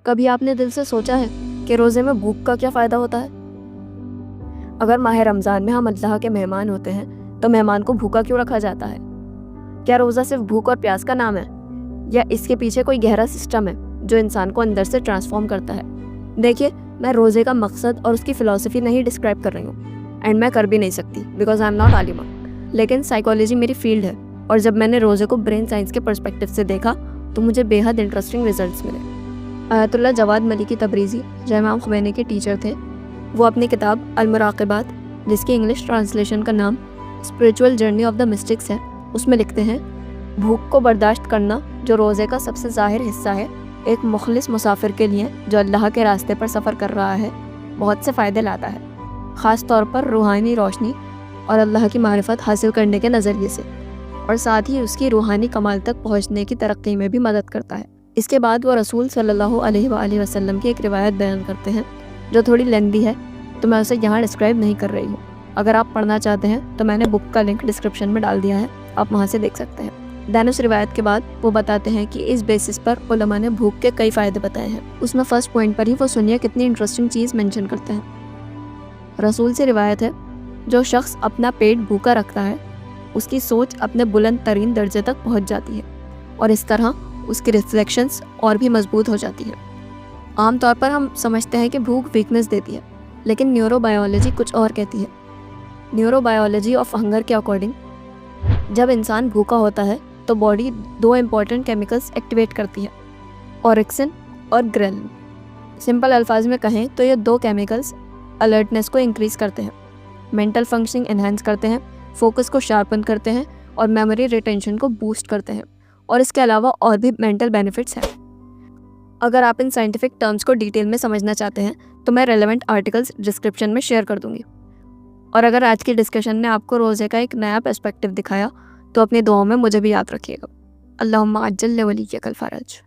कभी आपने दिल से सोचा है कि रोज़े में भूख का क्या फ़ायदा होता है? अगर माह रमज़ान में हम अल्लाह के मेहमान होते हैं तो मेहमान को भूखा क्यों रखा जाता है? क्या रोज़ा सिर्फ भूख और प्यास का नाम है, या इसके पीछे कोई गहरा सिस्टम है जो इंसान को अंदर से ट्रांसफॉर्म करता है? देखिए, मैं रोज़े का मकसद और उसकी फ़िलॉसफी नहीं डिस्क्राइब कर रही हूँ, एंड मैं कर भी नहीं सकती बिकॉज आई एम नॉट आलिमा। लेकिन साइकोलॉजी मेरी फील्ड है, और जब मैंने रोज़े को ब्रेन साइंस के पर्सपेक्टिव से देखा तो मुझे बेहद इंटरेस्टिंग रिजल्ट्स मिले। आयतुल्लाह जवाद मलिकी तबरीज़ी, जो इमाम खुमैनी के टीचर थे, वो अपनी किताब अल-मुराक़िबात, जिसकी इंग्लिश ट्रांसलेशन का नाम spiritual journey of the mystics है, उसमें लिखते हैं, भूख को बर्दाश्त करना जो रोज़े का सबसे ज़ाहिर हिस्सा है, एक मुखलिस मुसाफिर के लिए जो अल्लाह के रास्ते पर सफ़र कर रहा है, बहुत से फ़ायदे लाता है, ख़ास तौर पर रूहानी रोशनी और अल्लाह की मारिफत हासिल करने के नज़रिए से, और साथ ही उसकी रूहानी कमाल तक पहुँचने की तरक्की में भी मदद करता है। इसके बाद वो रसूल सल्लल्लाहु अलैहि वसल्लम की एक रिवायत बयान करते हैं जो थोड़ी लेंदी है, तो मैं उसे यहाँ डिस्क्राइब नहीं कर रही हूँ। अगर आप पढ़ना चाहते हैं तो मैंने बुक का लिंक डिस्क्रिप्शन में डाल दिया है, आप वहाँ से देख सकते हैं। दैन उस रिवायत के बाद वो बताते हैं कि इस बेसिस पर उलमा ने भूख के कई फ़ायदे बताए हैं। उसमें फर्स्ट पॉइंट पर ही वो सुनिए कितनी इंटरेस्टिंग चीज़ मेंशन करते हैं। रसूल से रिवायत है, जो शख्स अपना पेट भूखा रखता है उसकी सोच अपने बुलंद तरीन दर्जे तक पहुँच जाती है, और इस तरह उसकी रिफ्लेक्शंस और भी मजबूत हो जाती है। आमतौर पर हम समझते हैं कि भूख वीकनेस देती है, लेकिन न्यूरोबायोलॉजी कुछ और कहती है। न्यूरोबायोलॉजी ऑफ हंगर के अकॉर्डिंग जब इंसान भूखा होता है तो बॉडी दो इम्पॉर्टेंट केमिकल्स एक्टिवेट करती है, ऑरिक्सिन और ग्रेलिन। सिंपल अल्फाज में कहें तो ये दो केमिकल्स अलर्टनेस को इंक्रीज़ करते हैं, मेंटल फंक्शनिंग एनहांस करते हैं, फोकस को शार्पन करते हैं और मेमोरी रिटेंशन को बूस्ट करते हैं, और इसके अलावा और भी मेंटल बेनिफिट्स हैं। अगर आप इन साइंटिफिक टर्म्स को डिटेल में समझना चाहते हैं तो मैं रेलेवेंट आर्टिकल्स डिस्क्रिप्शन में शेयर कर दूंगी। और अगर आज की डिस्कशन ने आपको रोज़े का एक नया पर्सपेक्टिव दिखाया तो अपनी दुआओं में मुझे भी याद रखिएगा। अल्लाहुम्मा अज्जल वलिय्यकल फ़रज।